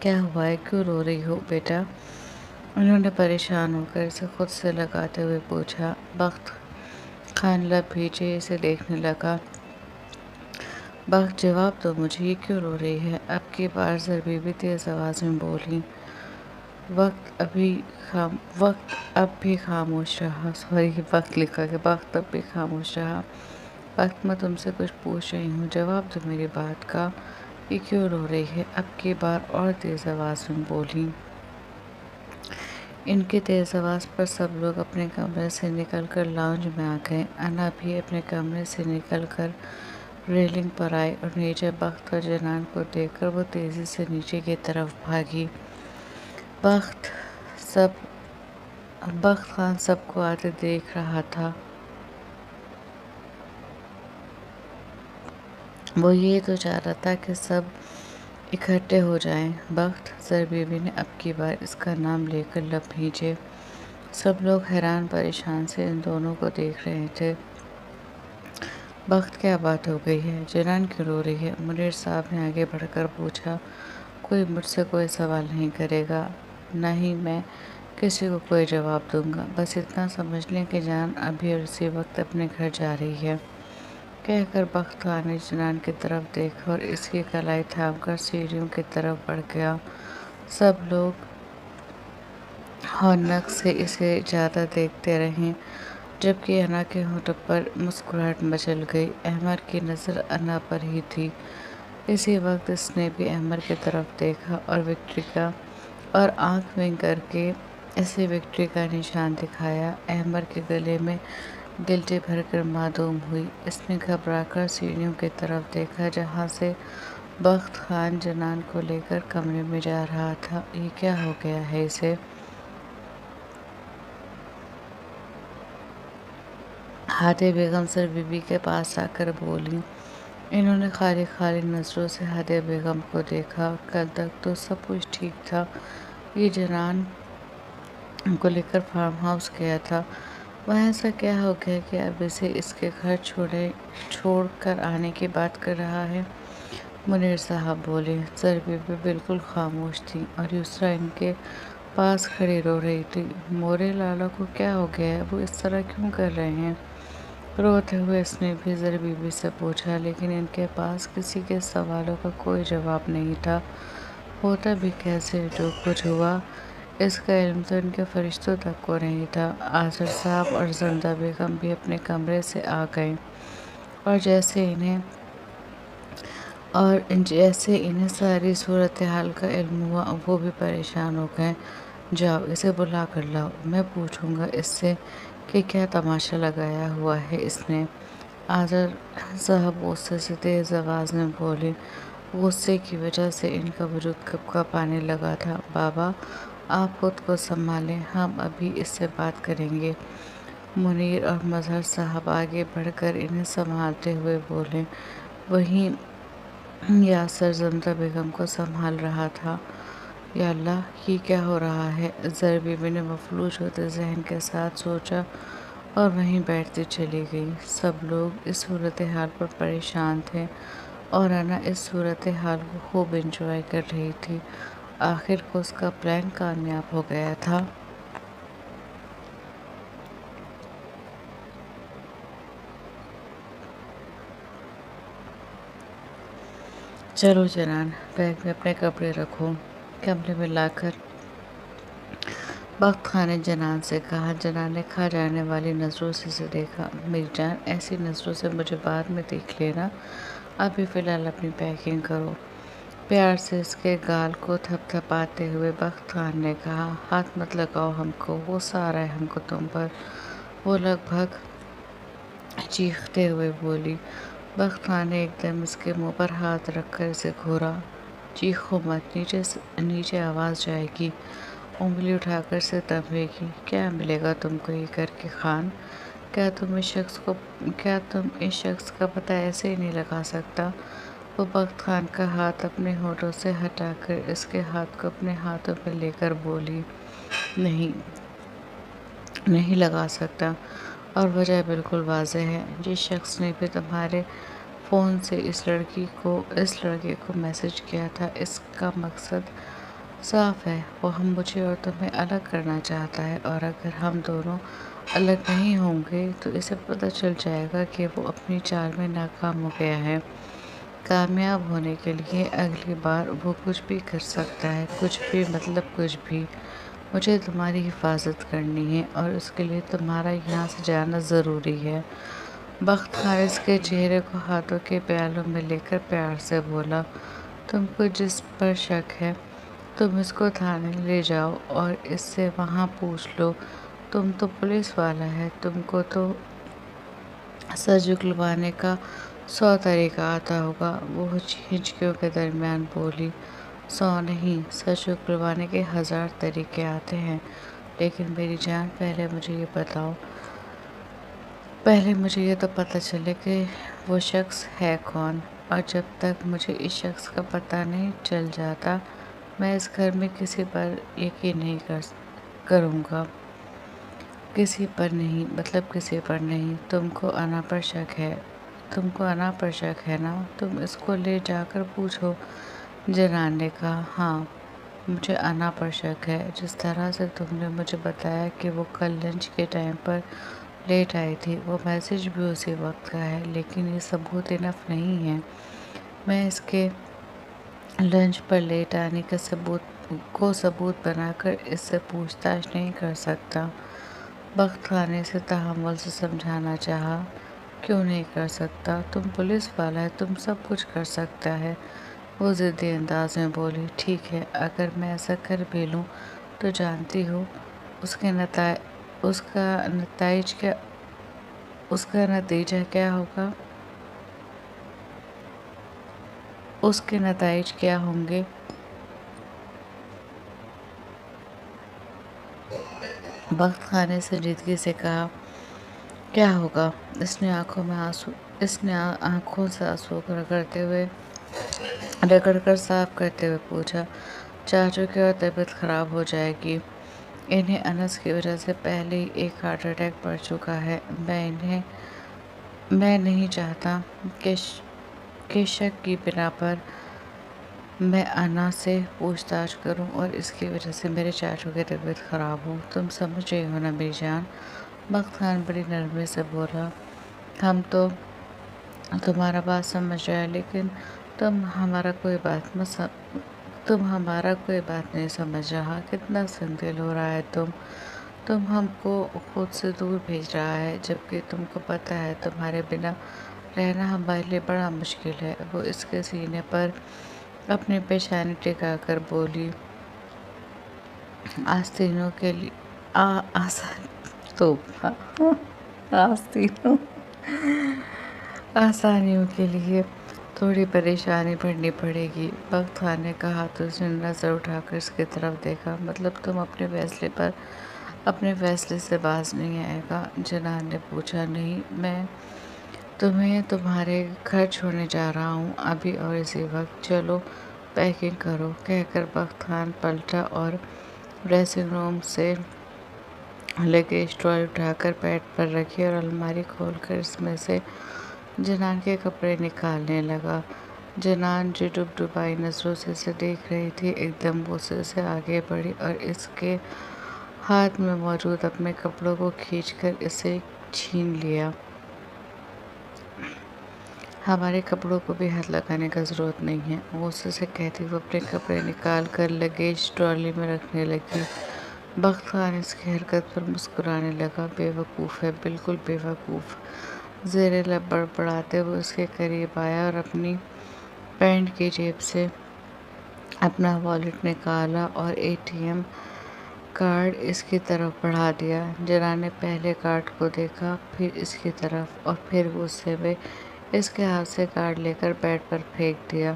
کیا ہوا ہے، کیوں رو رہی ہو بیٹا؟ انہوں نے پریشان ہو کر اسے خود سے لگاتے ہوئے پوچھا۔ بخت خان لب بھیجے اسے دیکھنے لگا۔ بخت جواب دو مجھے، یہ کیوں رو رہی ہے؟ اب کی بار زربی بھی تیز آواز میں بولی۔ وقت اب بھی خاموش رہا۔ وقت لکھا کہ وقت اب بھی خاموش رہا۔ وقت میں تم سے کچھ پوچھ رہی ہوں، جواب دو میری بات کا، یہ کیوں رو رہی ہے؟ اب کی بار اور تیز آواز میں بولی۔ ان کی تیز آواز پر سب لوگ اپنے کمرے سے نکل کر لاؤنج میں آ گئے۔ انا بھی اپنے کمرے سے نکل کر ریلنگ پر آئی اور نیچے بخت اور جنان کو دیکھ کر وہ تیزی سے نیچے کی طرف بھاگی۔ بخت خان سب کو آتے دیکھ رہا تھا۔ وہ یہ تو چاہ رہا تھا کہ سب اکٹھے ہو جائیں۔ بخت، زربی نے اب کی بار اس کا نام لے کر لب بھیجے۔ سب لوگ حیران پریشان سے ان دونوں کو دیکھ رہے تھے۔ بخت، کیا بات ہو گئی ہے؟ جنان کیوں رو رہی ہے؟ منیر صاحب نے آگے بڑھ کر پوچھا۔ کوئی مجھ سے کوئی سوال نہیں کرے گا، نہ ہی میں کسی کو کوئی جواب دوں گا، بس اتنا سمجھ لیں کہ جان ابھی اور اسی وقت اپنے گھر جا رہی ہے، کہہ کر بخت خان نے جنان کی طرف دیکھا اور اس کی کلائی تھام کر سیڑھیوں کی طرف بڑھ گیا۔ سب لوگ ہونک سے اسے جاتا دیکھتے رہے، جبکہ انا کے ہونٹوں پر مسکراہٹ مچل گئی۔ احمر کی نظر انا پر ہی تھی۔ اسی وقت اس نے بھی احمر کی طرف دیکھا اور آنکھ ونک کر کے اسے وکٹری کا نشان دکھایا۔ احمر کے گلے میں گلٹی بھر کر معدوم ہوئی۔ اس نے گھبرا کر سیڑھیوں کی طرف دیکھا جہاں سے بخت خان جنان کو لے کر کمرے میں جا رہا تھا۔ یہ کیا ہو گیا ہے اسے؟ ہادیہ بیگم زربی بی کے پاس آ کر بولی۔ انہوں نے خالی نظروں سے ہادیہ بیگم کو دیکھا۔ کل تک تو سب کچھ ٹھیک تھا، یہ جنان کو لے کر فارم ہاؤس گیا تھا، وہاں ایسا کیا ہو گیا کہ اب اسے اس کے گھر چھوڑ کر آنے کی بات کر رہا ہے؟ منیر صاحب بولے۔ زربی بھی بالکل خاموش تھی اور یسریٰ ان کے پاس کھڑی رو رہی تھی۔ مورے لالا کو کیا ہو گیا ہے؟ وہ اس طرح کیوں کر رہے ہیں؟ روتے ہوئے اس نے بھی زربی بی سے پوچھا، لیکن ان کے پاس کسی کے سوالوں کا کوئی جواب نہیں تھا۔ ہوتا بھی کیسے جو کچھ ہوا، اس کا علم تو ان کے فرشتوں تک کو نہیں تھا۔ آذر صاحب اور زندہ بیگم بھی اپنے کمرے سے آ گئے اور جیسے انہیں ساری صورتحال کا علم ہوا وہ بھی پریشان ہو گئے۔ جاؤ اسے بلا کر لاؤ، میں پوچھوں گا اس سے کہ کیا تماشا لگایا ہوا ہے اس نے، آذر صاحب غصے سے تیز آواز میں بولے۔ غصے کی وجہ سے ان کا وجود کب کا پانے لگا تھا۔ بابا، آپ خود کو سنبھالیں، ہم ابھی اس سے بات کریں گے۔ منیر اور مظہر صاحب آگے بڑھ کر انہیں سنبھالتے ہوئے بولے۔ وہیں یاسر زندہ بیگم کو سنبھال رہا تھا۔ یا اللہ، یہ کیا ہو رہا ہے؟ زربی بی نے مفلوج ہوتے ذہن کے ساتھ سوچا اور وہیں بیٹھتی چلی گئی۔ سب لوگ اس صورتحال پر پریشان تھے اور انا اس صورتحال کو خوب انجوائے کر رہی تھی۔ آخر کو اس کا پلان کامیاب ہو گیا تھا۔ چلو جنان، بیگ میں اپنے کپڑے رکھو، کمرے میں لا کر بخت خان نے جنان سے کہا۔ جنان نے کھا جانے والی نظروں سے اسے دیکھا۔ میری جان، ایسی نظروں سے مجھے بعد میں دیکھ لینا، ابھی فی الحال اپنی پیکنگ کرو۔ پیار سے اس کے گال کو تھپ تھپاتے ہوئے بخت خان نے کہا۔ ہاتھ مت لگاؤ ہم کو، غصہ آ رہا ہے ہم کو تم پر، وہ لگ بھگ چیختے ہوئے بولی۔ بخت خان نے ایک دم اس کے منہ پر ہاتھ رکھ کر اسے گھورا۔ چیخو مت، نیچے آواز جائے گی، انگلی اٹھا کر اسے دبے گی۔ کیا ملے گا تم کو یہ کر کے خان؟ کیا تم اس شخص کا پتہ ایسے ہی نہیں لگا سکتا؟ وہ بخت خان کا ہاتھ اپنے ہونٹوں سے ہٹا کر اس کے ہاتھ کو اپنے ہاتھوں میں لے کر بولی۔ نہیں لگا سکتا، اور وجہ بالکل واضح ہے۔ جس شخص نے بھی تمہارے فون سے اس لڑکی کو میسج کیا تھا، اس کا مقصد صاف ہے وہ ہم مجھے اور تمہیں الگ کرنا چاہتا ہے، اور اگر ہم دونوں الگ نہیں ہوں گے تو اسے پتہ چل جائے گا کہ وہ اپنی چال میں ناکام ہو گیا ہے۔ کامیاب ہونے کے لیے اگلی بار وہ کچھ بھی کر سکتا ہے، کچھ بھی، مطلب کچھ بھی۔ مجھے تمہاری حفاظت کرنی ہے اور اس کے لیے تمہارا یہاں سے جانا ضروری ہے۔ بخت خارش کے چہرے کو ہاتھوں کے پیالوں میں لے کر پیار سے بولا، تم کو جس پر شک ہے تم اس کو تھانے لے جاؤ اور اس سے وہاں پوچھ لو۔ تم تو پولیس والا ہے، تم کو تو سر جھکلوانے کا 100 طریقہ آتا ہوگا۔ وہ ہچکیوں کے درمیان بولی، 100 نہیں، سر جھکلوانے کے 1000 طریقے آتے ہیں، لیکن میری جان پہلے مجھے یہ تو پتہ چلے کہ وہ شخص ہے کون، اور جب تک مجھے اس شخص کا پتہ نہیں چل جاتا میں اس گھر میں کسی پر یقین نہیں کروں گا۔ کسی پر نہیں، مطلب کسی پر نہیں۔ تم کو انا پر شک ہے نا؟ تم اس کو لے جا کر پوچھو۔ جنان نے کہا، ہاں مجھے انا پر شک ہے۔ جس طرح سے تم نے مجھے بتایا کہ وہ کل لنچ کے ٹائم پر لیٹ آئی تھی، وہ میسج بھی اسی وقت کا ہے، لیکن یہ ثبوت انف نہیں ہے۔ میں اس کے لنچ پر لیٹ آنے کو ثبوت بنا کر اس سے پوچھ تاچھ نہیں کر سکتا۔ بخت خان نے اسے تحمل سے سمجھانا چاہا، کیوں نہیں کر سکتا؟ تم پولیس والا ہے، تم سب کچھ کر سکتا ہے۔ وہ ضدی انداز میں بولی، ٹھیک ہے، اگر میں ایسا کر بھی لوں تو جانتی ہو اس کا نتیجہ کیا ہوگا؟ اس کے نتائج کیا ہوں گے؟ بخت خان نے سنجیدگی سے کہا، کیا ہوگا؟ اس نے آنکھوں سے آنسو رگڑ کر صاف کرتے ہوئے پوچھا، چاچو کی اور طبیعت خراب ہو جائے گی۔ انہیں انس کی وجہ سے پہلے ہی ایک ہارٹ اٹیک پڑ چکا ہے۔ میں نہیں چاہتا کہ شک کی بنا پر میں انا سے پوچھ تاچھ کروں اور اس کی وجہ سے میرے چاچو کی طبیعت خراب ہو۔ تم سمجھ رہی ہو نا میری جان؟ بخت خان بڑی نرمی سے بولا، ہم تو تمہارا بات سمجھ رہے ہیں، لیکن تم ہمارا کوئی بات نہیں سمجھ رہا۔ کتنا سنگ ہو رہا ہے تم ہم کو خود سے دور بھیج رہا ہے، جبکہ تم کو پتہ ہے تمہارے بنا رہنا ہمارے لیے بڑا مشکل ہے۔ وہ اس کے سینے پر اپنی پیشانی ٹکا کر بولی، آسانیوں کے لیے تھوڑی پریشانی بڑھنی پڑے گی۔ بخت خان نے کہا تو اس نے نظر اٹھا کر اس کی طرف دیکھا، مطلب تم اپنے فیصلے سے باز نہیں آئے گا؟ جنان نے پوچھا، نہیں، میں تمہیں تمہارے گھر چھوڑنے جا رہا ہوں، ابھی اور اسی وقت۔ چلو پیکنگ کرو، کہہ کر بخت خان پلٹا اور ڈریسنگ روم سے لگیج ٹرالی اٹھا کر بیڈ پر رکھی اور الماری کھول کر اس میں سے جنان کے کپڑے نکالنے لگا۔ جنان جو ڈبڈبائی نظروں سے اسے دیکھ رہی تھی، ایک دم غصے سے آگے بڑھی اور اس کے ہاتھ میں موجود اپنے کپڑوں کو کھینچ کر اسے چھین لیا۔ ہمارے کپڑوں کو بھی ہاتھ لگانے کا ضرورت نہیں ہے، غصے سے کہتی وہ اپنے کپڑے نکال کر لگیج ٹرالی میں رکھنے لگی۔ بخت خان اس کی حرکت پر مسکرانے لگا، بیوقوف ہے، بالکل بیوقوف۔ زیر لب بڑبڑاتے ہوئے اس کے قریب آیا اور اپنی پینٹ کی جیب سے اپنا والیٹ نکالا اور ATM کارڈ اس کی طرف بڑھا دیا۔ جنان نے پہلے کارڈ کو دیکھا، پھر اس کی طرف، اور پھر غصے میں اس کے ہاتھ سے کارڈ لے کر بیڈ پر پھینک دیا۔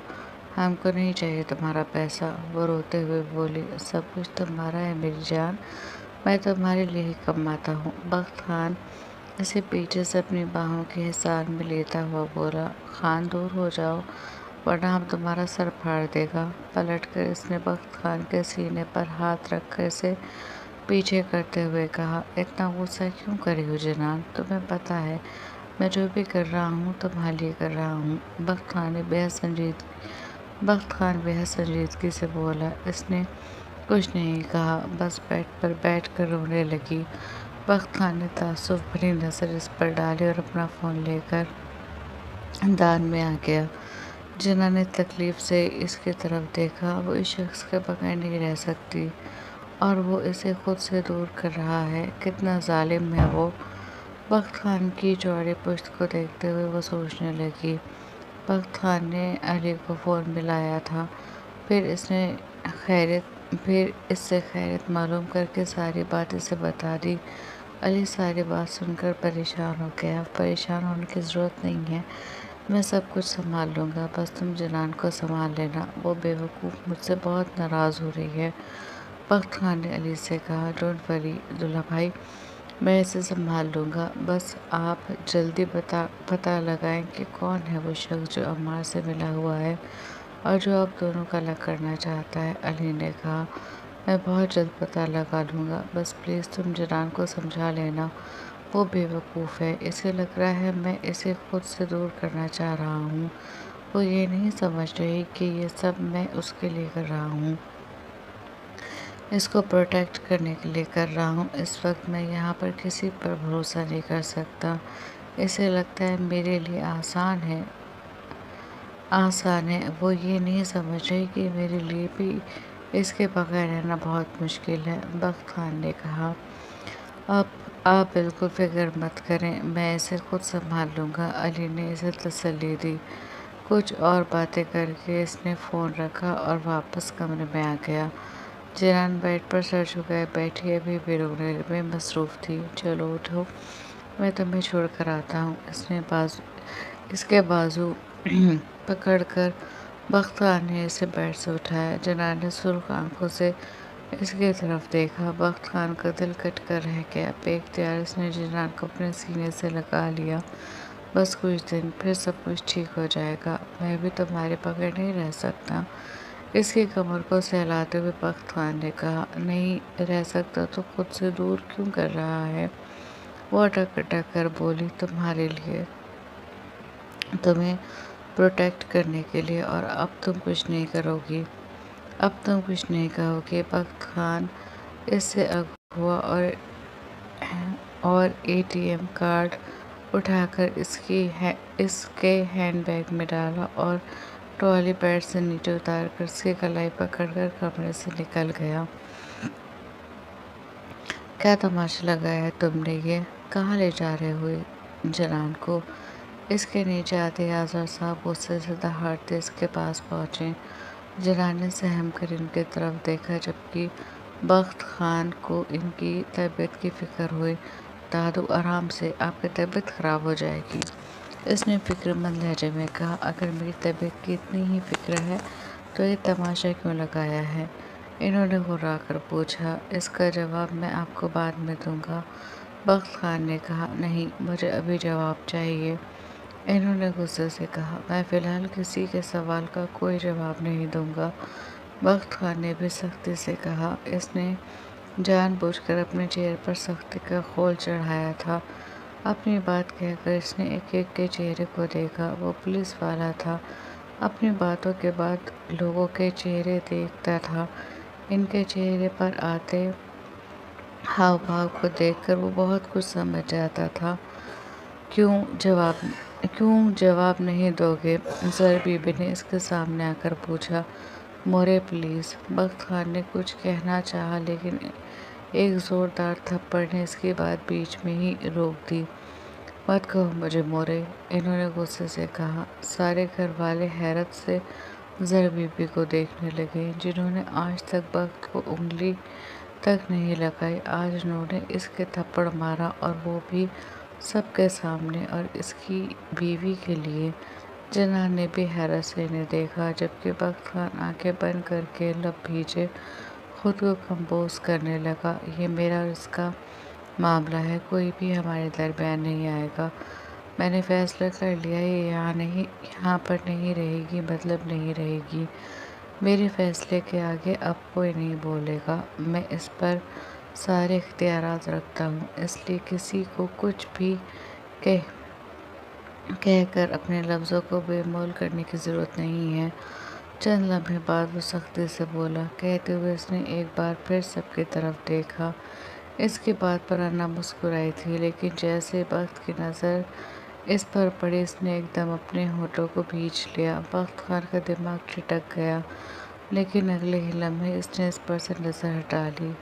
ہم کو نہیں چاہیے تمہارا پیسہ، وہ روتے ہوئے بولی، سب کچھ تمہارا ہے میری جان، میں تمہارے لیے ہی کماتا ہوں۔ بخت خان اسے پیچھے سے اپنی باہوں کے حصار میں لیتا ہوا بولا، خان دور ہو جاؤ ورنہ ہم تمہارا سر پھاڑ دیں گا۔ پلٹ کر اس نے بخت خان کے سینے پر ہاتھ رکھ کر اسے پیچھے کرتے ہوئے کہا، اتنا غصہ کیوں کر رہی ہو جنان؟ تمہیں پتہ ہے میں جو بھی کر رہا ہوں تمہارے لیے کر رہا ہوں۔ بخت خان نے بے حد بخت خان بےحد سنجیدگی سے بولا۔ اس نے کچھ نہیں کہا، بس بیڈ پر بیٹھ کر رونے لگی۔ بخت خان نے تعصب بھری نظر اس پر ڈالی اور اپنا فون لے کر دان میں آ گیا۔ جناح نے تکلیف سے اس کی طرف دیکھا۔ وہ اس شخص کے بغیر نہیں رہ سکتی اور وہ اسے خود سے دور کر رہا ہے۔ کتنا ظالم ہے وہ۔ بخت خان کی چوڑی پشت کو دیکھتے ہوئے وہ سوچنے لگی۔ بخت خان نے علی کو فون ملایا تھا، پھر اس سے خیریت معلوم کر کے ساری بات اسے بتا دی۔ علی ساری بات سن کر پریشان ہو گیا۔ پریشان ہونے کی ضرورت نہیں ہے، میں سب کچھ سنبھال لوں گا، بس تم جنان کو سنبھال لینا، وہ بے وقوف مجھ سے بہت ناراض ہو رہی ہے۔ بخت خان نے علی سے کہا، ڈونٹ وری عبداللہ بھائی، میں اسے سنبھال لوں گا، بس آپ جلدی پتہ لگائیں کہ کون ہے وہ شخص جو عمار سے ملا ہوا ہے اور جو آپ دونوں کا الگ کرنا چاہتا ہے۔ علی نے کہا، میں بہت جلد پتہ لگا لوں گا، بس پلیز تم جنان کو سمجھا لینا، وہ بے وقوف ہے، اسے لگ رہا ہے میں اسے خود سے دور کرنا چاہ رہا ہوں، وہ یہ نہیں سمجھ رہی کہ یہ سب میں اس کے لیے کر رہا ہوں، اس کو پروٹیکٹ کرنے کے لیے کر رہا ہوں۔ اس وقت میں یہاں پر کسی پر بھروسہ نہیں کر سکتا، اسے لگتا ہے میرے لیے آسان ہے، وہ یہ نہیں سمجھ رہی کہ میرے لیے بھی اس کے بغیر رہنا بہت مشکل ہے۔ بخت خان نے کہا، آپ بالکل فکر مت کریں، میں اسے خود سنبھال لوں گا۔ علی نے اسے تسلی دی۔ کچھ اور باتیں کر کے اس نے فون رکھا اور واپس کمرے میں آ گیا۔ جنان بیڈ پر سر جھکائے بیٹھی ابھی بھی رونے میں مصروف تھی۔ چلو اٹھو، میں تمہیں چھوڑ کر آتا ہوں۔ اس کے بازو پکڑ کر بخت خان نے اسے بیڈ سے اٹھایا۔ جنان نے سرخ آنکھوں سے اس کی طرف دیکھا۔ بخت خان کا دل کٹ کر رہ گیا۔ بے اختیار اس نے جنان کو اپنے سینے سے لگا لیا۔ بس کچھ دن، پھر سب کچھ ٹھیک ہو جائے گا، میں بھی تمہارے بغیر نہیں رہ سکتا۔ اس کی کمر کو سہلاتے ہوئے بخت خان نے کہا، نہیں رہ سکتا تو خود سے دور کیوں کر رہا ہے؟ وہ اٹک اٹک کر بولی، تمہارے لیے، تمہیں پروٹیکٹ کرنے کے لیے، اور اب تم کچھ نہیں کرو گی، بخت خان اس سے الگ ہوا اور اے ٹی ایم کارڈ اٹھا کر اس کے ہینڈ بیگ میں ڈالا اور ٹرالی بیڈ سے نیچے اتار کر اس کی کلائی پکڑ کر کمرے سے نکل گیا۔ کیا تماشا لگایا ہے تم نے یہ؟ کہاں لے جا رہے ہو جنان کو؟ اس کے نیچے آتے آزاد صاحب غصے سے دہاڑتے اس کے پاس پہنچے۔ جنان نے سہم کر ان کی طرف دیکھا، جبکہ بخت خان کو ان کی طبیعت کی فکر ہوئی۔ دادو آرام سے، آپ کی طبیعت خراب ہو جائے گی، اس نے فکر مند لہجے میں کہا۔ اگر میری طبیعت کی اتنی ہی فکر ہے تو یہ تماشا کیوں لگایا ہے؟ انہوں نے گھبرا کر پوچھا۔ اس کا جواب میں آپ کو بعد میں دوں گا، بخت خان نے کہا۔ نہیں، مجھے ابھی جواب چاہیے، انہوں نے غصے سے کہا۔ میں فی الحال کسی کے سوال کا کوئی جواب نہیں دوں گا، بخت خان نے بھی سختی سے کہا۔ اس نے جان بوجھ کر اپنے چہرے پر سختی کا خول چڑھایا تھا۔ اپنی بات کہہ کر اس نے ایک ایک کے چہرے کو دیکھا۔ وہ پولیس والا تھا، اپنی باتوں کے بعد لوگوں کے چہرے دیکھتا تھا۔ ان کے چہرے پر آتے ہاؤ بھاؤ کو دیکھ کر وہ بہت کچھ سمجھ جاتا تھا۔ کیوں جواب نہیں دو گے؟ زر بی بی نے اس کے سامنے آ کر پوچھا۔ مورے پلیز، بخت خان نے کچھ کہنا چاہا لیکن ایک زوردار تھپڑ نے اس کی بات بیچ میں ہی روک دی۔ مت کہو مجھے مورے، انہوں نے غصے سے کہا۔ سارے گھر والے حیرت سے زر بی بی کو دیکھنے لگے، جنہوں نے آج تک بخت کو انگلی تک نہیں لگائی۔ آج انہوں نے اس کے تھپڑ مارا، اور وہ بھی سب کے سامنے، اور اس کی بیوی کے لیے۔ جنان نے بھی حیرت سے انہیں دیکھا، جبکہ بخت خان آنکھیں بند کر کے لب بھیجے خود کو کمپوز کرنے لگا۔ یہ میرا اور اس کا معاملہ ہے، کوئی بھی ہمارے درمیان نہیں آئے گا، میں نے فیصلہ کر لیا، یہ یہاں پر نہیں رہے گی، مطلب نہیں رہے گی۔ میرے فیصلے کے آگے اب کوئی نہیں بولے گا، میں اس پر سارے اختیارات رکھتا ہوں، اس لیے کسی کو کچھ بھی کہہ کر اپنے لفظوں کو بے مول کرنے کی ضرورت نہیں ہے۔ چند لمحے بعد وہ سختی سے بولا۔ کہتے ہوئے اس نے ایک بار پھر سب کی طرف دیکھا۔ اس کی بات پر انا مسکرائی تھی، لیکن جیسے بخت کی نظر اس پر پڑی اس نے ایک دم اپنے ہونٹوں کو بھینچ لیا۔ بخت خان کا دماغ ٹھٹک گیا، لیکن اگلے ہی لمحے اس نے اس پر سے نظر ہٹا لی۔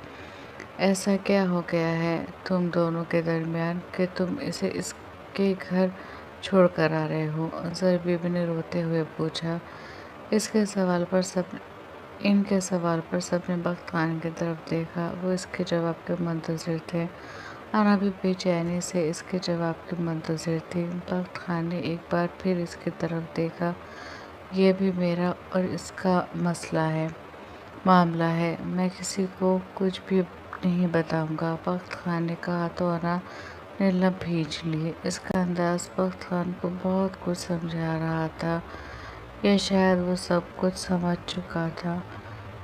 ایسا کیا ہو گیا ہے تم دونوں کے درمیان کہ تم اسے اس کے گھر چھوڑ کر آ رہے ہو؟ زر بی بی نے روتے ہوئے پوچھا۔ ان کے سوال پر سب نے بخت خان کی طرف دیکھا۔ وہ اس کے جواب کے منتظر تھے۔ انا بھی بے چینی سے اس کے جواب کی منتظر تھی۔ بخت خان نے ایک بار پھر اس کی طرف دیکھا۔ یہ بھی میرا اور اس کا معاملہ ہے۔ میں کسی کو کچھ بھی نہیں بتاؤں گا، بخت خان نے کہا تو انا نے لب بھینچ لیے۔ اس کا انداز بخت خان کو بہت کچھ سمجھا رہا تھا، یا شاید وہ سب کچھ سمجھ چکا تھا۔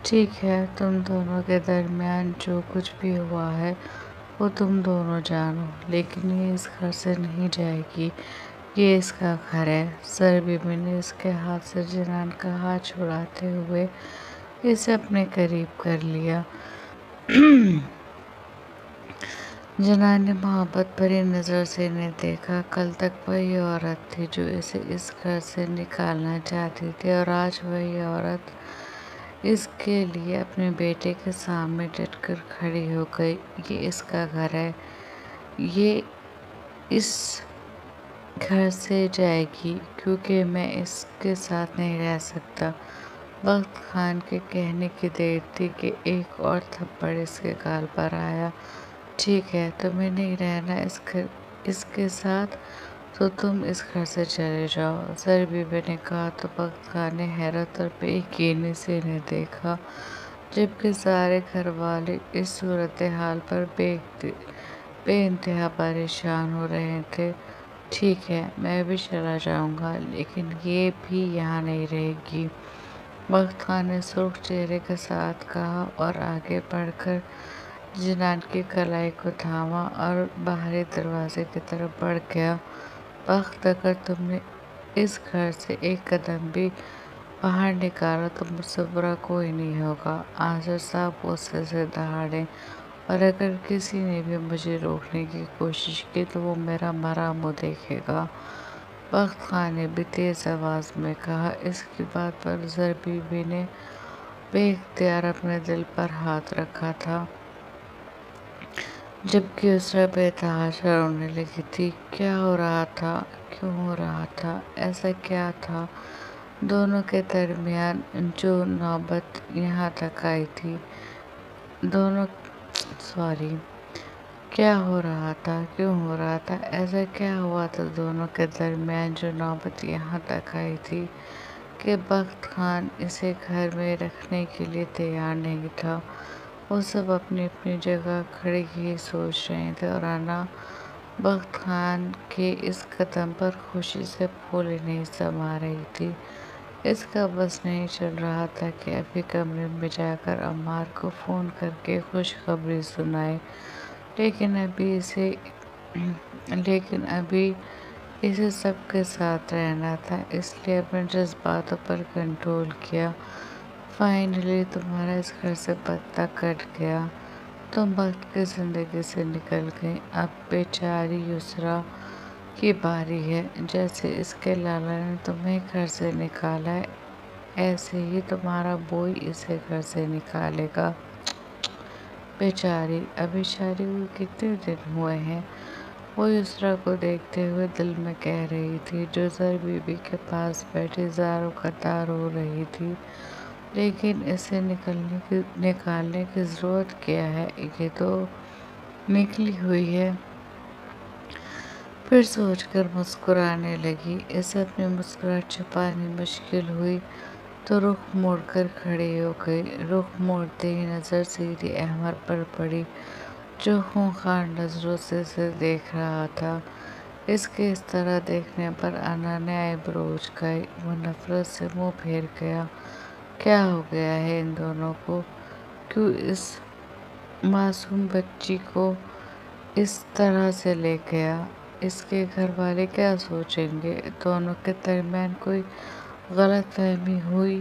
ٹھیک ہے، تم دونوں کے درمیان جو کچھ بھی ہوا ہے وہ تم دونوں جانو، لیکن یہ اس گھر سے نہیں جائے گی۔ یہ اس کا گھر ہے۔ زر بی بی نے اس کے ہاتھ سے جنان کا ہاتھ چھڑاتے ہوئے اسے اپنے قریب کر لیا۔ جنان نے محبت بھری نظر سے انہیں دیکھا۔ کل تک وہی عورت تھی جو اسے اس گھر سے نکالنا چاہتی تھی، اور آج وہی عورت اس کے لیے اپنے بیٹے کے سامنے ڈٹ کر کھڑی ہو گئی۔ یہ اس کا گھر ہے، یہ اس گھر سے جائے گی کیونکہ میں اس کے ساتھ نہیں رہ سکتا۔ بخت خان کے کہنے کی دیر تھی کہ ایک اور تھپڑ اس کے گال پر آیا۔ ٹھیک ہے، تمہیں نہیں رہنا اس کے ساتھ تو تم اس گھر سے چلے جاؤ، زر بی بی نے کہا تو بخت خان نے حیرت اور بے یقینی سے انہیں دیکھا، جبکہ سارے گھر والے اس صورتحال پر بے انتہا پریشان ہو رہے تھے۔ ٹھیک ہے، میں بھی چلا جاؤں گا، لیکن یہ بھی یہاں نہیں رہے گی، بخت خان نے سرخ چہرے کے ساتھ کہا اور آگے بڑھ کر جنان کی کلائی کو تھاما اور باہری دروازے کی طرف بڑھ گیا۔ بخت، اگر تم نے اس گھر سے ایک قدم بھی باہر نکالا تو مجھ سے برا کوئی نہیں ہوگا۔ آنچل صاحب غصے سے دہاڑے، اور اگر کسی نے بھی مجھے روکنے کی کوشش کی تو وہ میرا مرا منہ دیکھے گا، بخت خان نے بھی تیز آواز میں کہا۔ اس کی بات پر زر بی بی نے بے اختیار اپنے دل پر ہاتھ رکھا تھا، جبکہ اسرا بے تحاشا رونے لگی تھی۔ کیا ہو رہا تھا؟ کیوں ہو رہا تھا؟ ایسا کیا تھا دونوں کے درمیان جو نوبت یہاں تک آئی تھی؟ کیا ہو رہا تھا؟ کیوں ہو رہا تھا؟ ایسا کیا ہوا تھا دونوں کے درمیان جو نوبت یہاں تک آئی تھی کہ بخت خان اسے گھر میں رکھنے کے لیے تیار نہیں تھا؟ وہ سب اپنی اپنی جگہ کھڑے ہی سوچ رہے تھے، اور انا بخت خان کے اس قدم پر خوشی سے پھولے نہیں سما رہی تھی۔ اس کا بس نہیں چل رہا تھا کہ ابھی کمرے میں جا کر عمار کو فون کر کے خوشخبری سنائے، لیکن ابھی اسے سب کے ساتھ رہنا تھا، اس لیے اپنے جذباتوں پر کنٹرول کیا۔ فائنلی تمہارا اس گھر سے پتہ کٹ گیا، تم بخت کی زندگی سے نکل گئی، اب بیچاری یسریٰ کی باری ہے۔ جیسے اس کے لالا نے تمہیں گھر سے نکالا ہے، ایسے ہی تمہارا بوئی اسے گھر سے نکالے گا۔ بیچاری، ابھی شادی ہوئے کتنے دن ہوئے ہیں؟ وہ یسریٰ کو دیکھتے ہوئے دل میں کہہ رہی تھی، جو زر بی بی کے پاس بیٹھی زار و قطار رو رہی تھی۔ لیکن اسے نکالنے کی ضرورت کیا ہے، یہ تو نکلی ہوئی ہے۔ پھر سوچ کر مسکرانے لگی۔ اسے اپنی مسکراہٹ چھپانی مشکل ہوئی تو رخ موڑ کر کھڑی ہو گئی۔ رخ موڑتے ہی نظر سیدھی احمر پر پڑی، جو خونخوار نظروں سے اسے دیکھ رہا تھا۔ اس کے اس طرح دیکھنے پر انا نے آئی برو اچکائی۔ وہ نفرت سے منہ پھیر گیا۔ کیا ہو گیا ہے ان دونوں کو؟ کیوں اس معصوم بچی کو اس طرح سے لے گیا؟ اس کے گھر والے کیا سوچیں گے؟ دونوں کے درمیان کوئی غلط فہمی ہوئی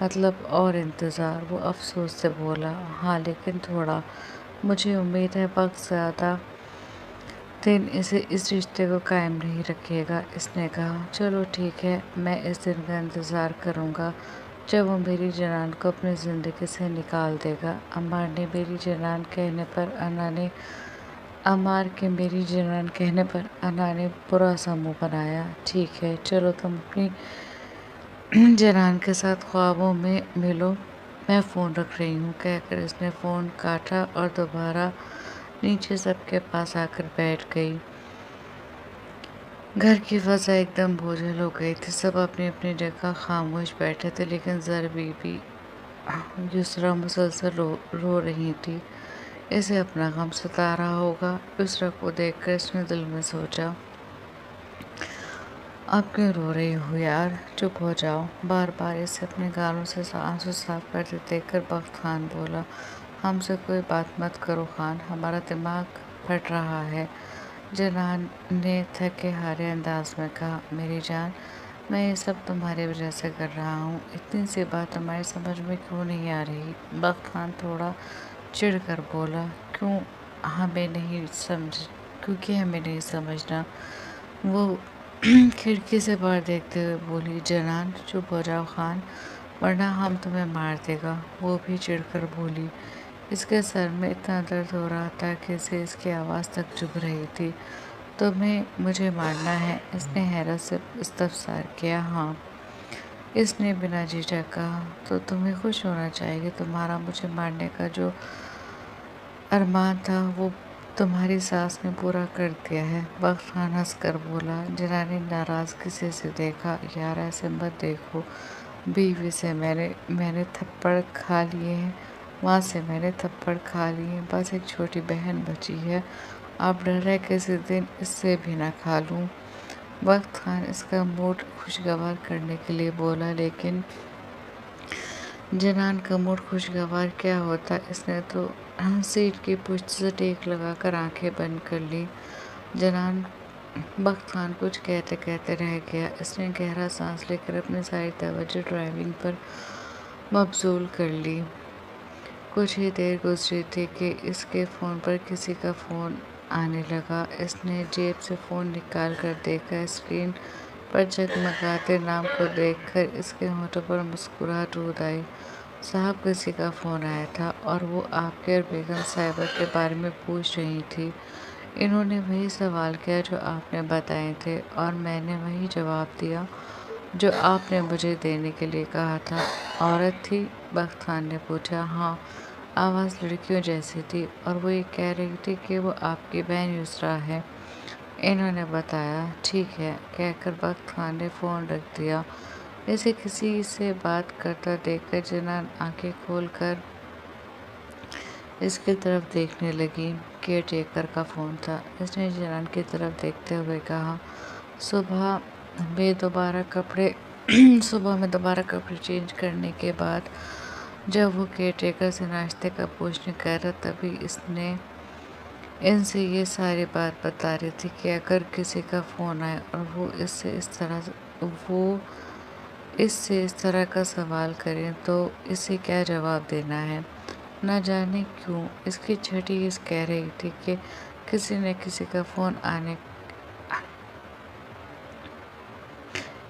مطلب اور انتظار؟ وہ افسوس سے بولا۔ ہاں لیکن تھوڑا، مجھے امید ہے وقت زیادہ دن اسے اس رشتے کو قائم نہیں رکھے گا۔ اس نے کہا چلو ٹھیک ہے، میں اس دن کا انتظار کروں گا جب وہ میری جنان کو اپنی زندگی سے نکال دے گا۔ عمار کے میری جنان کہنے پر انا نے برا سا منہ بنایا۔ ٹھیک ہے چلو تم اپنی جنان کے ساتھ خوابوں میں ملو، میں فون رکھ رہی ہوں، کہہ کر اس نے فون کاٹا اور دوبارہ نیچے سب کے پاس آ کر بیٹھ گئی۔ گھر کی فضا ایک دم بوجھل ہو گئی تھی، سب اپنی اپنی جگہ خاموش بیٹھے تھے، لیکن زر بی بی یسریٰ مسلسل رو رہی تھی۔ اسے اپنا غم ستا رہا ہوگا۔ یسریٰ کو دیکھ کر اس نے دل میں سوچا، اب کیوں رو رہی ہو یار، چپ ہو جاؤ۔ بار بار اسے اپنے گالوں سے آنسو صاف کرتے دیکھ کر بخت خان بولا، ہم سے کوئی بات مت کرو خان، ہمارا دماغ پھٹ رہا ہے۔ جنان نے تھکے ہارے انداز میں کہا، میری جان، میں یہ سب تمہاری وجہ سے کر رہا ہوں، اتنی سی بات تمہاری سمجھ میں کیوں نہیں آ رہی؟ بخت خان تھوڑا چڑھ کر بولا، کیونکہ ہمیں نہیں سمجھنا۔ وہ کھڑکی سے باہر دیکھتے ہوئے بولی، جنان چپ ہو جاؤ خان، ورنہ ہم تمہیں مار دے گا۔ وہ بھی چڑھ کر بولی۔ اس کے سر میں اتنا درد ہو رہا تھا کہ اسے اس کی آواز تک چبھ رہی تھی۔ تمہیں مجھے مارنا ہے؟ اس نے حیرت سے استفسار کیا۔ ہاں، اس نے بنا جھجک کہا۔ تو تمہیں خوش ہونا چاہیے، تمہارا مجھے مارنے کا جو ارمان تھا وہ تمہاری ساس نے پورا کر دیا ہے۔ بخت خان ہنس کر بولا۔ جنان نے ناراضگی سے اسے دیکھا۔ یار ایسے مت دیکھو، بیوی سے میں نے تھپڑ کھا لیے ہیں، ماں سے میں نے تھپڑ کھا لیے ہیں، بس ایک چھوٹی بہن بچی ہے، اب ڈر ہے کسی دن اس سے بھی نہ کھا لوں۔ بخت خان اس کا موڈ خوشگوار کرنے کے لیے بولا، لیکن جنان کا موڈ خوشگوار کیا ہوتا، اس نے تو سیٹ کی پشت سے ٹیک لگا کر آنکھیں بند کر لی۔ جنان بخت خان کچھ کہتے کہتے رہ گیا۔ اس نے گہرا سانس لے کر اپنی ساری توجہ ڈرائیونگ پر مبذول کر لی۔ کچھ ہی دیر گزری تھی کہ اس کے فون پر کسی کا فون آنے لگا۔ اس نے جیب سے فون نکال کر دیکھا، اسکرین پر جگمگاتے نام کو دیکھ کر اس کے ہونٹوں پر مسکراہٹ ٹوٹ آئی۔ صاحب کسی کا فون آیا تھا اور وہ آپ کے اور بیگم صاحبہ کے بارے میں پوچھ رہی تھی۔ انہوں نے وہی سوال کیا جو آپ نے بتائے تھے اور میں نے وہی جواب دیا جو آپ نے مجھے دینے کے لیے کہا تھا۔ عورت تھی؟ بخت خان نے پوچھا۔ ہاں، آواز لڑکیوں جیسی تھی اور وہ یہ کہہ رہی تھی کہ وہ آپ کی بہن یسریٰ ہے، انہوں نے بتایا۔ ٹھیک ہے، کہہ کر بخت خان نے فون رکھ دیا۔ اسے کسی سے بات کرتا دیکھ کر جنان آنکھیں کھول کر اس کی طرف دیکھنے لگی۔ کیئر ٹیکر کا فون تھا۔ اس نے جنان کی طرف دیکھتے ہوئے کہا، صبح میں دوبارہ کپڑے چینج کرنے کے بعد جب وہ کیئر ٹیکر سے ناشتے کا پوچھنے گیا تبھی اس نے ان سے یہ ساری بات بتا رہی تھی کہ اگر کسی کا فون آئے اور وہ اس سے اس طرح کا سوال کریں تو اسے کیا جواب دینا ہے۔ نہ جانے کیوں اس کی چھٹی حس کہہ رہی تھی کہ کسی نہ کسی کا فون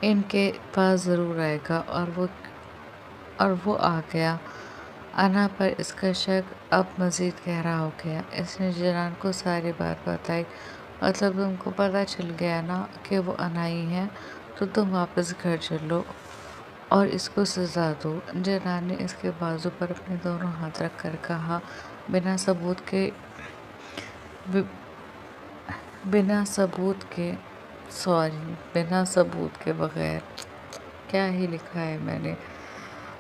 ان کے پاس ضرور آئے گا، اور وہ آ گیا۔ انا پر اس کا شک اب مزید گہرا ہو گیا۔ اس نے جنان کو ساری بات بتائی۔ مطلب تم کو پتہ چل گیا نا کہ وہ انا ہی ہے، تو تم واپس گھر چلو اور اس کو سزا دو۔ جنان نے اس کے بازو پر اپنے دونوں ہاتھ رکھ کر کہا، بنا ثبوت کے بغیر کیا ہی لکھا ہے میں نے،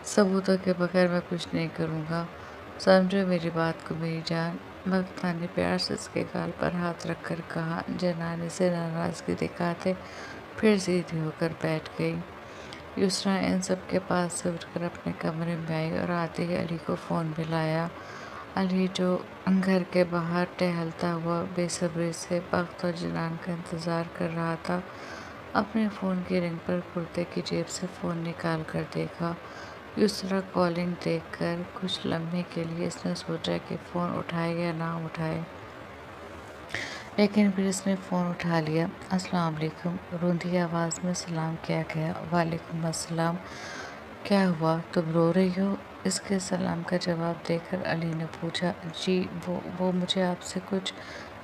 ثبوتوں کے بغیر میں کچھ نہیں کروں گا، سمجھو میری بات کو میری جان۔ بخت خان نے پیار سے اس کے گال پر ہاتھ رکھ کر کہا۔ جنان اسے ناراضگی دکھاتے پھر سیدھی ہو کر بیٹھ گئی۔ یسریٰ ان سب کے پاس سے اٹھ کر اپنے کمرے میں آئی اور آتے ہی علی کو فون ملایا۔ علی جو گھر کے باہر ٹہلتا ہوا بے صبری سے بخت اور جنان کا انتظار کر رہا تھا، اپنے فون کی رنگ پر کرتے کی جیب سے فون نکال کر دیکھا یسرا کالنگ دیکھ کر کچھ لمحے کے لیے اس نے سوچا کہ فون اٹھائے یا نہ اٹھائے، لیکن پھر اس نے فون اٹھا لیا۔ السلام علیکم، روندی آواز میں سلام کیا گیا۔ وعلیکم السلام، کیا ہوا، تم رو رہی ہو؟ اس کے سلام کا جواب دے کر علی نے پوچھا۔ جی وہ مجھے آپ سے کچھ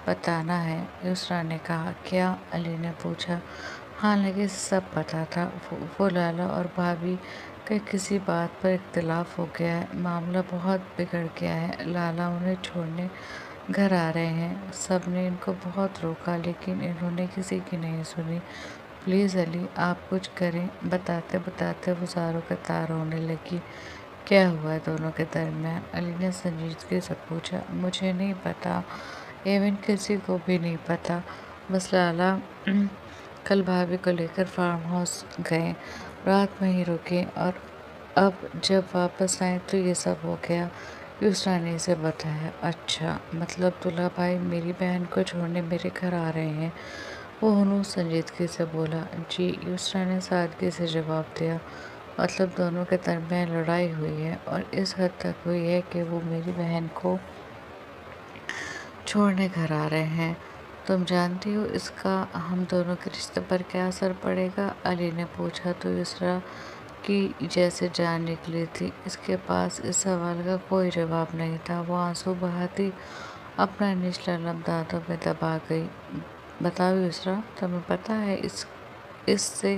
بتانا ہے، یسرا نے کہا۔ کیا؟ علی نے پوچھا۔ حالانکہ سب پتہ تھا، وہ لالا اور بھابھی کا کسی بات پر اختلاف ہو گیا ہے، معاملہ بہت بگڑ گیا ہے، لالا انہیں چھوڑنے گھر آ رہے ہیں۔ سب نے ان کو بہت روکا لیکن انہوں نے کسی کی نہیں سنی۔ پلیز علی، آپ کچھ کریں۔ بتاتے بتاتے وہ زاروں کے تار رونے لگی۔ کیا ہوا ہے دونوں کے درمیان؟ علی نے سنجیدگی سے پوچھا۔ مجھے نہیں پتا، ایون کسی کو بھی نہیں پتا، بس لالا کل بھابھی کو لے کر فارم ہاؤس گئے، رات وہیں رکے اور اب جب واپس آئے تو یہ سب ہو گیا، یسرا نے اسے بتایا۔ اچھا، مطلب دلہا بھائی میری بہن کو چھوڑنے میرے گھر آ رہے ہیں؟ وہ ہنوز سنجیدگی سے بولا۔ جی، یسرا نے سادگی سے جواب دیا، مطلب دونوں کے درمیان لڑائی ہوئی ہے اور اس حد تک ہوئی ہے کہ وہ میری بہن کو چھوڑنے گھر آ رہے ہیں۔ تم جانتی ہو اس کا ہم دونوں کے رشتے پر کیا اثر پڑے گا؟ علی نے پوچھا تو یسرا کی جیسے جان نکلی تھی۔ اس کے پاس اس سوال کا کوئی جواب نہیں تھا، وہ آنسو بہاتی اپنا نچلا لب دانتوں میں دبا گئی۔ بتاؤ یسرا، تمہیں پتہ ہے اس سے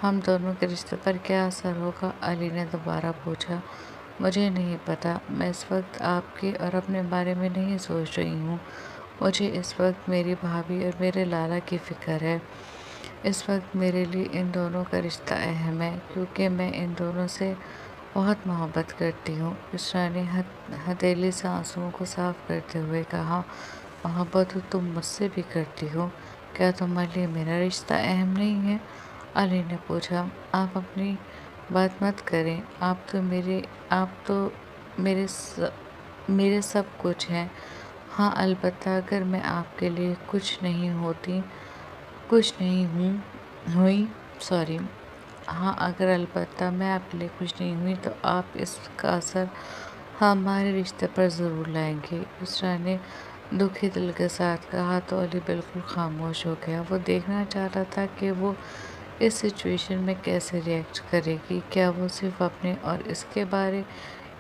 ہم دونوں کے رشتے پر کیا اثر ہوگا؟ علی نے دوبارہ پوچھا۔ مجھے نہیں پتا، میں اس وقت آپ کے اور اپنے بارے میں نہیں سوچ رہی ہوں، مجھے اس وقت میری بھابھی اور میرے لالا کی فکر ہے۔ اس وقت میرے لیے ان دونوں کا رشتہ اہم ہے کیونکہ میں ان دونوں سے بہت محبت کرتی ہوں۔ یسرا نے ہتھیلی سے آنسوؤں کو صاف کرتے ہوئے کہا۔ محبت تو تم مجھ سے بھی کرتی ہو، کیا تمہارے لیے میرا رشتہ اہم نہیں ہے؟ علی نے پوچھا۔ آپ اپنی بات مت کریں، آپ تو میرے سب کچھ ہیں۔ ہاں، البتہ اگر میں آپ کے لیے کچھ نہیں ہوئی تو آپ اس کا اثر ہمارے رشتے پر ضرور لائیں گے، یسرا نے دکھی دل کے ساتھ کہا تو علی بالکل خاموش ہو گیا۔ وہ دیکھنا چاہتا تھا کہ وہ اس سچویشن میں کیسے ری ایکٹ کرے گی، کیا وہ صرف اپنے اور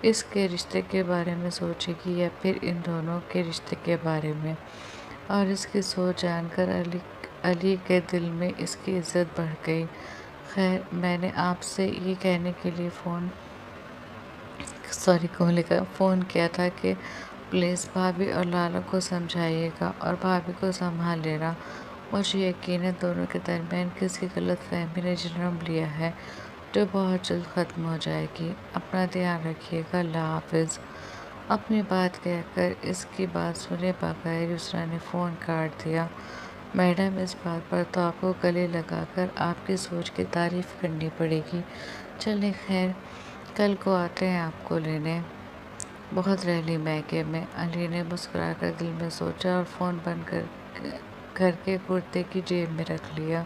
اس کے رشتے کے بارے میں سوچے گی یا پھر ان دونوں کے رشتے کے بارے میں، اور اس کی سوچ جان کر علی کے دل میں اس کی عزت بڑھ گئی۔ خیر، میں نے آپ سے یہ کہنے کے لیے فون کیا تھا کہ پلیز بھابھی اور لالا کو سمجھائیے گا اور بھابھی کو سنبھال لینا، مجھے یقین ہے دونوں کے درمیان کسی غلط فہمی نے جنم لیا ہے جو بہت جلد ختم ہو جائے گی۔ اپنا دھیان رکھیے گا، اللہ حافظ۔ اپنی بات کہہ کر اس کی بات سنے بغیر یسرا نے فون کاٹ دیا۔ میڈم، اس بات پر تو آپ کو گلے لگا کر آپ کی سوچ کی تعریف کرنی پڑے گی۔ چلیں خیر، کل کو آتے ہیں آپ کو لینے۔ بہت رہ لی میکے میں، علی نے مسکرا کر دل میں سوچا اور فون بند کر کے کرتے کی جیب میں رکھ لیا۔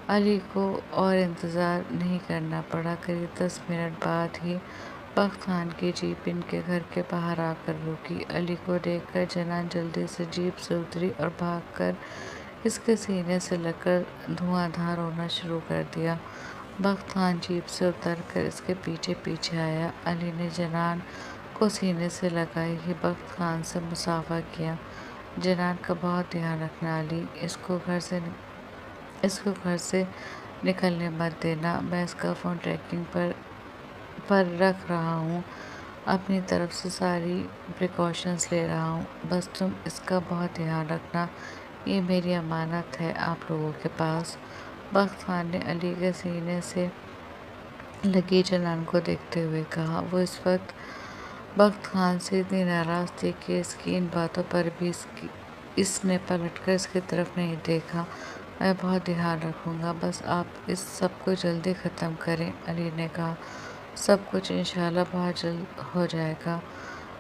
علی کو اور انتظار نہیں کرنا پڑا۔ قریب 10 منٹ بعد ہی بخت خان کی جیپ ان کے گھر کے باہر آ کر رکی۔ علی کو دیکھ کر جنان جلدی سے جیپ سے اتری اور بھاگ کر اس کے سینے سے لگ کر دھواں دھار ہونا شروع کر دیا۔ بخت خان جیپ سے اتر کر اس کے پیچھے پیچھے آیا۔ علی نے جنان کو سینے سے لگائے ہی بخت خان سے مصافحہ کیا۔ جنان کا بہت دھیان رکھنا علی، اس کو گھر سے نکلنے مت دینا، میں اس کا فون ٹریکنگ پر رکھ رہا ہوں، اپنی طرف سے ساری پریکاشنز لے رہا ہوں، بس تم اس کا بہت دھیان رکھنا، یہ میری امانت ہے آپ لوگوں کے پاس۔ بخت خان نے علی کے سینے سے لگی جنان کو دیکھتے ہوئے کہا۔ وہ اس وقت بخت خان سے اتنی ناراض تھی کہ اس کی ان باتوں پر بھی اس نے پلٹ کر اس کی طرف نہیں دیکھا۔ میں بہت دھیان رکھوں گا، بس آپ اس سب کو جلدی ختم کریں، علی نے کہا۔ سب کچھ انشاءاللہ بہت جلد ہو جائے گا،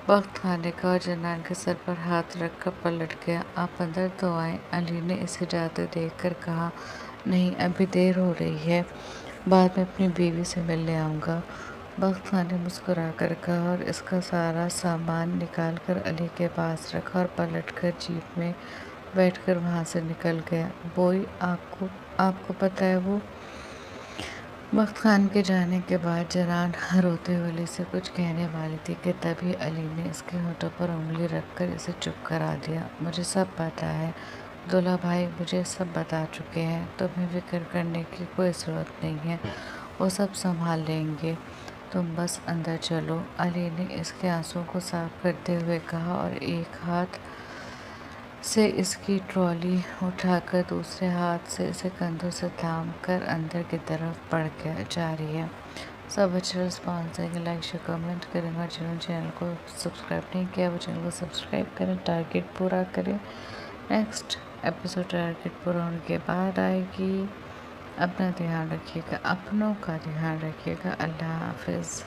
بخت خان نے کہا اور جنان کے سر پر ہاتھ رکھ کر پلٹ گیا۔ آپ اندر تو آئیں، علی نے اسے جاتے دیکھ کر کہا۔ نہیں، ابھی دیر ہو رہی ہے، بعد میں اپنی بیوی سے ملنے آؤں گا۔ بخت خان نے مسکرا کر کہا اور اس کا سارا سامان نکال کر علی کے پاس رکھا اور پلٹ کر جیپ میں بیٹھ کر وہاں سے نکل گیا۔ بوئی آپ کو پتہ ہے وہ؟ بخت خان کے جانے کے بعد جنان روتے ہوئے علی سے کچھ کہنے والی تھی کہ تبھی علی نے اس کے ہونٹوں پر انگلی رکھ کر اسے چپ کرا دیا۔ مجھے سب پتہ ہے دولہا بھائی، مجھے سب بتا چکے ہیں، تمہیں فکر کرنے کی کوئی ضرورت نہیں ہے، وہ سب سنبھال لیں گے، تم بس اندر چلو۔ علی نے اس کے آنسوؤں کو صاف کرتے ہوئے کہا اور ایک ہاتھ سے اس کی ٹرالی اٹھا کر دوسرے ہاتھ سے اسے کندھوں سے تھام کر اندر کی طرف بڑھ جا رہی ہے۔ سب اچھا رسپانس دیں گے، لائک شیئر کمنٹ کریں اور جنہوں نے چینل کو سبسکرائب نہیں کیا وہ چینل کو سبسکرائب کریں، ٹارگیٹ پورا کریں۔ نیکسٹ ایپیسوڈ ٹارگیٹ پورا ہونے کے بعد آئے گی۔ اپنا دھیان رکھیے گا، اپنوں کا دھیان رکھیے گا۔ اللہ حافظ۔